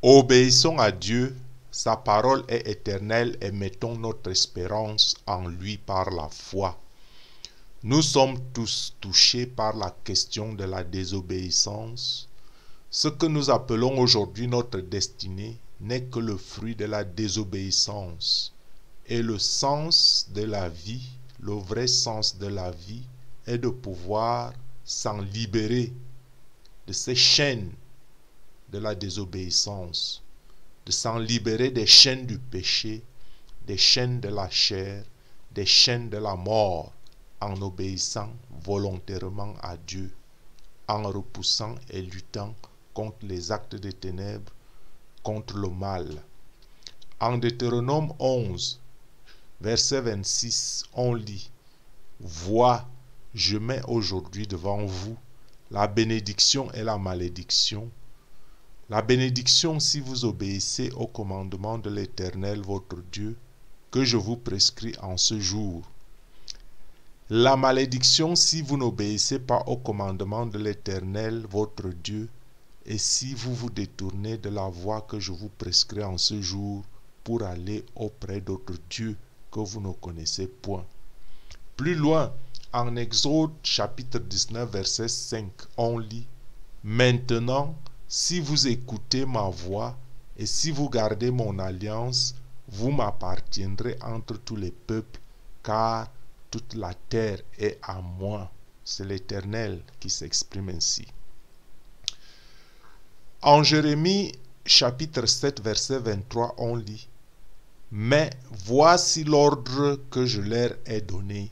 Obéissons à Dieu, sa parole est éternelle et mettons notre espérance en lui par la foi. Nous sommes tous touchés par la question de la désobéissance. Ce que nous appelons aujourd'hui notre destinée n'est que le fruit de la désobéissance. Et le sens de la vie, le vrai sens de la vie, est de pouvoir s'en libérer de ces chaînes de la désobéissance, de s'en libérer des chaînes du péché, des chaînes de la chair, des chaînes de la mort, en obéissant volontairement à Dieu, en repoussant et luttant contre les actes des ténèbres, contre le mal. En Deutéronome 11, verset 26, on lit: Vois, je mets aujourd'hui devant vous la bénédiction et la malédiction. La bénédiction si vous obéissez au commandement de l'Éternel votre Dieu, que je vous prescris en ce jour. La malédiction si vous n'obéissez pas au commandement de l'Éternel votre Dieu, et si vous vous détournez de la voie que je vous prescris en ce jour pour aller auprès d'autres dieux que vous ne connaissez point. Plus loin, en Exode chapitre 19, verset 5, on lit: Maintenant, si vous écoutez ma voix et si vous gardez mon alliance, vous m'appartiendrez entre tous les peuples, car toute la terre est à moi. C'est l'Éternel qui s'exprime ainsi. En Jérémie chapitre 7, verset 23, on lit: Mais voici l'ordre que je leur ai donné.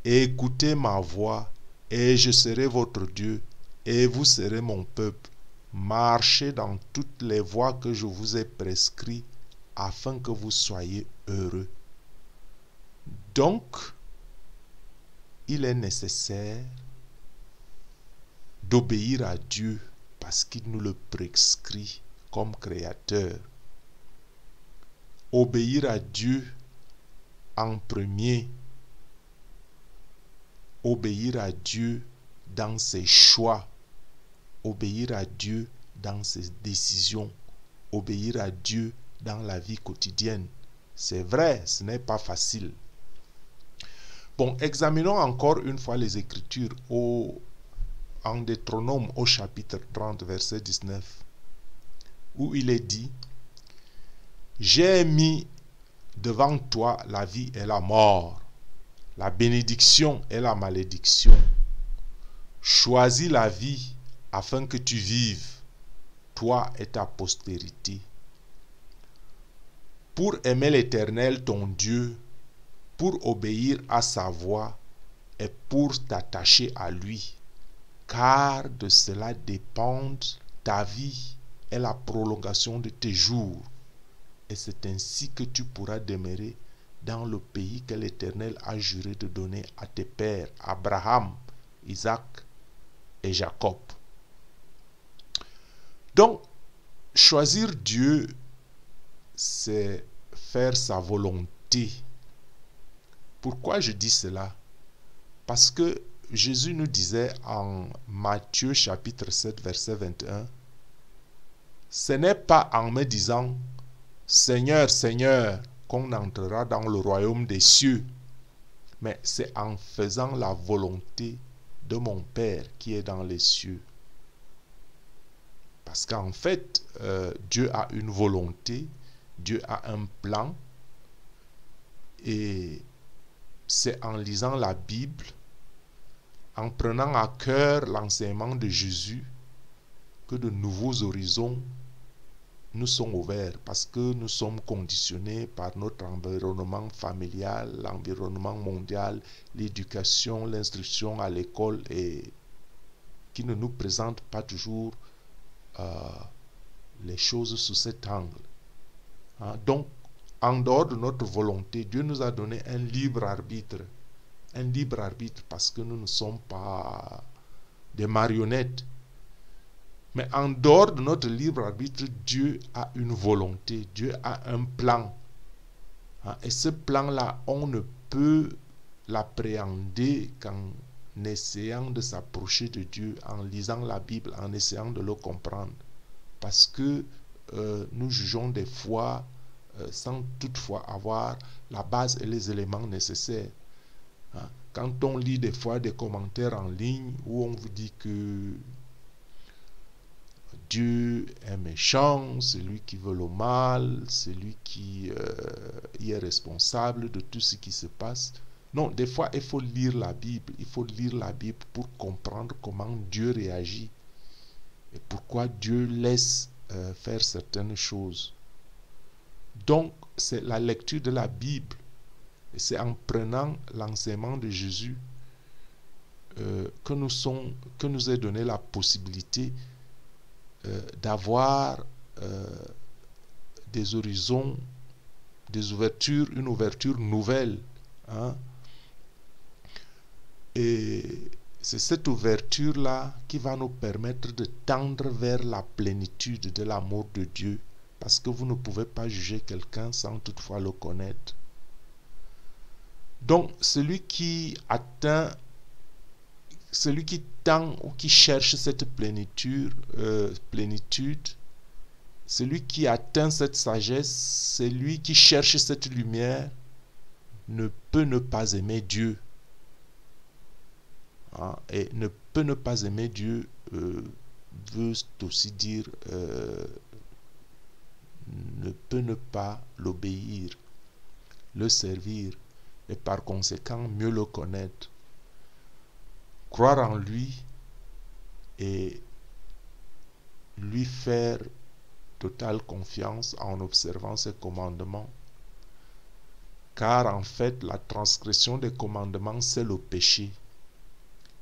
Écoutez ma voix, et je serai votre Dieu, et vous serez mon peuple. Marchez dans toutes les voies que je vous ai prescrites, afin que vous soyez heureux. Donc, il est nécessaire d'obéir à Dieu parce qu'il nous le prescrit comme créateur. Obéir à Dieu en premier. Obéir à Dieu dans ses choix. Obéir à Dieu dans ses décisions. Obéir à Dieu dans la vie quotidienne. C'est vrai, ce n'est pas facile. Bon, examinons encore une fois les Écritures en Deutéronome au chapitre 30, verset 19, où il est dit: J'ai mis devant toi la vie et la mort, la bénédiction et la malédiction. Choisis la vie afin que tu vives, toi et ta postérité, pour aimer l'Éternel ton Dieu, pour obéir à sa voix et pour t'attacher à lui, car de cela dépendent ta vie et la prolongation de tes jours. Et c'est ainsi que tu pourras demeurer dans le pays que l'Éternel a juré de donner à tes pères, Abraham, Isaac et Jacob. Donc, choisir Dieu, c'est faire sa volonté. Pourquoi je dis cela? Parce que Jésus nous disait en Matthieu chapitre 7, verset 21, ce n'est pas en me disant Seigneur, Seigneur, qu'on entrera dans le royaume des cieux, mais c'est en faisant la volonté de mon Père qui est dans les cieux. Parce qu'en fait, Dieu a une volonté, Dieu a un plan, et c'est en lisant la Bible, en prenant à cœur l'enseignement de Jésus, que de nouveaux horizons nous sont ouverts, parce que nous sommes conditionnés par notre environnement familial, l'environnement mondial, l'éducation, l'instruction à l'école, et qui ne nous présente pas toujours les choses sous cet angle. Donc, en dehors de notre volonté, Dieu nous a donné un libre arbitre. Un libre arbitre parce que nous ne sommes pas des marionnettes. Mais en dehors de notre libre arbitre, Dieu a une volonté, Dieu a un plan. Et ce plan-là, on ne peut l'appréhender qu'en essayant de s'approcher de Dieu, en lisant la Bible, en essayant de le comprendre. Parce que nous jugeons des fois sans toutefois avoir la base et les éléments nécessaires. Hein? Quand on lit des fois des commentaires en ligne où on vous dit que Dieu est méchant, c'est lui qui veut le mal, c'est lui qui est responsable de tout ce qui se passe. Non, des fois, il faut lire la Bible. Il faut lire la Bible pour comprendre comment Dieu réagit et pourquoi Dieu laisse faire certaines choses. Donc, c'est la lecture de la Bible. Et c'est en prenant l'enseignement de Jésus que nous est donné la possibilité d'avoir des horizons, des ouvertures, une ouverture nouvelle. Hein? Et c'est cette ouverture-là qui va nous permettre de tendre vers la plénitude de l'amour de Dieu. Parce que vous ne pouvez pas juger quelqu'un sans toutefois le connaître. Donc, celui qui tend ou qui cherche cette plénitude, celui qui atteint cette sagesse, celui qui cherche cette lumière, ne peut ne pas aimer Dieu. Hein? Et ne peut ne pas aimer Dieu veut aussi dire ne peut ne pas l'obéir, le servir et par conséquent mieux le connaître. Croire en lui et lui faire totale confiance en observant ses commandements. Car en fait, la transgression des commandements, c'est le péché.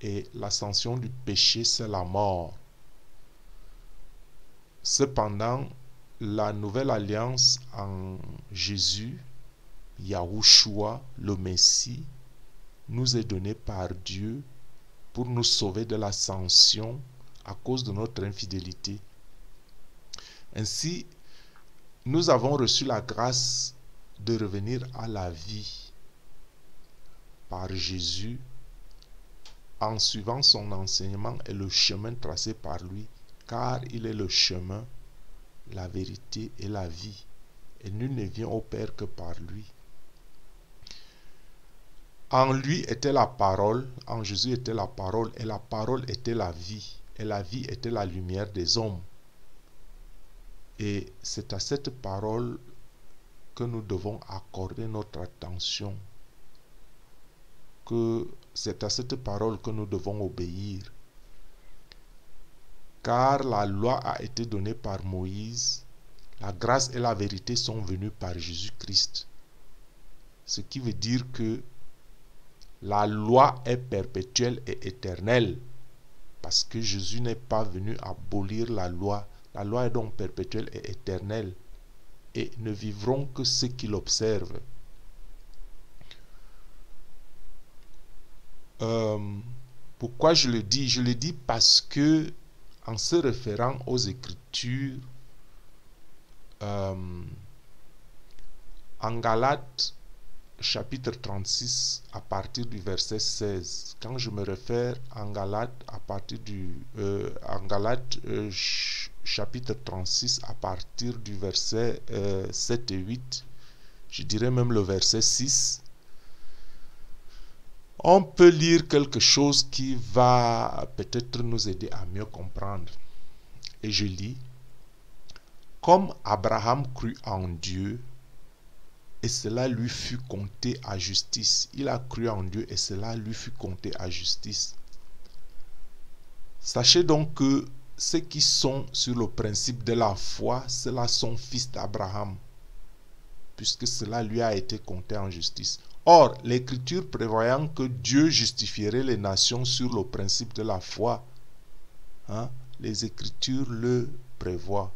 Et l'ascension du péché, c'est la mort. Cependant, la nouvelle alliance en Jésus, Yahushua, le Messie, nous est donnée par Dieu pour nous sauver de l'ascension à cause de notre infidélité. Ainsi, nous avons reçu la grâce de revenir à la vie par Jésus en suivant son enseignement et le chemin tracé par lui, car il est le chemin, la vérité et la vie, et nul ne vient au Père que par lui. En lui était la parole, en Jésus était la parole, et la parole était la vie, et la vie était la lumière des hommes. Et c'est à cette parole que nous devons accorder notre attention, que c'est à cette parole que nous devons obéir. Car la loi a été donnée par Moïse, la grâce et la vérité sont venues par Jésus-Christ. Ce qui veut dire que la loi est perpétuelle et éternelle, parce que Jésus n'est pas venu abolir la loi. La loi est donc perpétuelle et éternelle, et ne vivront que ceux qui l'observent. Pourquoi je le dis? Je le dis parce que, en se référant aux Écritures, en Galates, chapitre 36, à partir du verset 16, quand je me réfère en Galates, chapitre 36, à partir du verset 7 et 8, je dirais même le verset 6, on peut lire quelque chose qui va peut-être nous aider à mieux comprendre. Et je lis: comme Abraham crut en Dieu, et cela lui fut compté à justice. Il a cru en Dieu et cela lui fut compté à justice. Sachez donc que ceux qui sont sur le principe de la foi, ceux-là sont fils d'Abraham, puisque cela lui a été compté en justice. Or, l'Écriture prévoyant que Dieu justifierait les nations sur le principe de la foi, les Écritures le prévoient,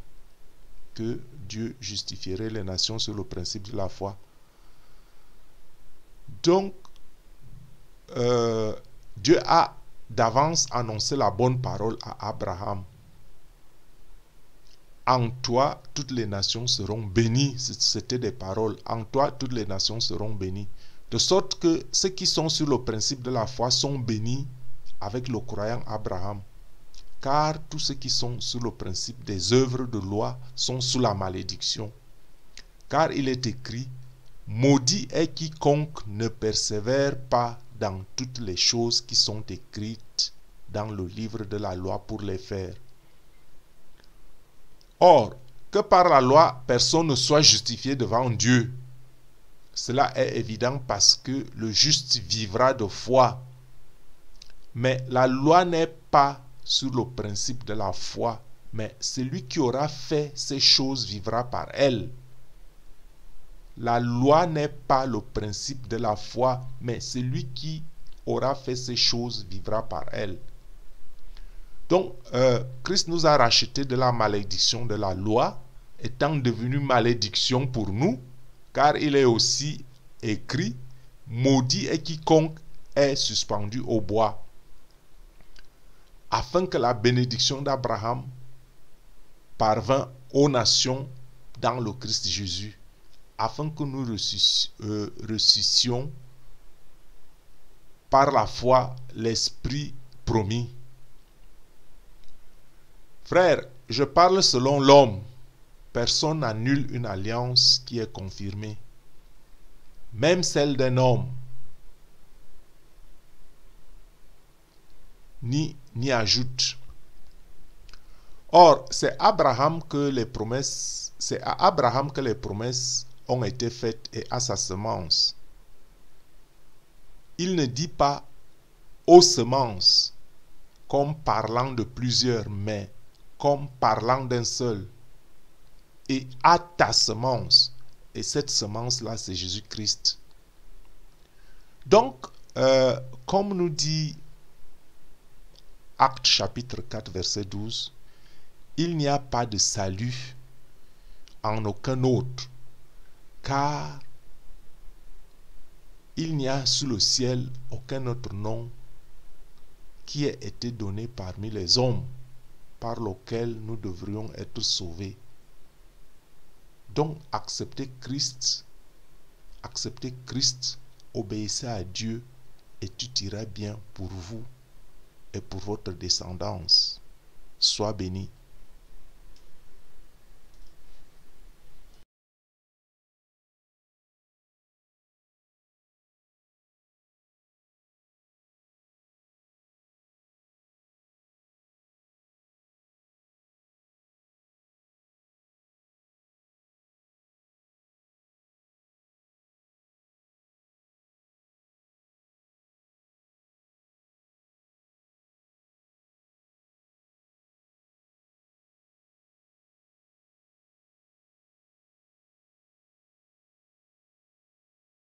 que Dieu justifierait les nations sur le principe de la foi. Donc, Dieu a d'avance annoncé la bonne parole à Abraham. En toi, toutes les nations seront bénies. C'était des paroles. En toi, toutes les nations seront bénies. De sorte que ceux qui sont sur le principe de la foi sont bénis avec le croyant Abraham. car tous ceux qui sont sous le principe des œuvres de loi sont sous la malédiction. Car il est écrit, maudit est quiconque ne persévère pas dans toutes les choses qui sont écrites dans le livre de la loi pour les faire. Or, que par la loi, personne ne soit justifié devant Dieu. Cela est évident parce que le juste vivra de foi. Mais la loi n'est pas sur le principe de la foi, mais celui qui aura fait ces choses vivra par elle. La loi n'est pas le principe de la foi, mais celui qui aura fait ces choses vivra par elle. Donc, Christ nous a racheté de la malédiction de la loi, étant devenu malédiction pour nous, car il est aussi écrit, maudit est quiconque est suspendu au bois, afin que la bénédiction d'Abraham parvint aux nations dans le Christ Jésus, afin que nous ressuscitions par la foi l'Esprit promis. Frères, je parle selon l'homme. Personne n'annule une alliance qui est confirmée, même celle d'un homme, ni ajoute. Or, c'est à Abraham que les promesses ont été faites et à sa semence. Il ne dit pas aux semences comme parlant de plusieurs, mais comme parlant d'un seul. Et à ta semence. Et cette semence-là, c'est Jésus-Christ. Donc, comme nous dit Actes chapitre 4, verset 12, il n'y a pas de salut en aucun autre, car il n'y a sous le ciel aucun autre nom qui ait été donné parmi les hommes par lequel nous devrions être sauvés. Donc, acceptez Christ, obéissez à Dieu et tout ira bien pour vous et pour votre descendance. Sois béni.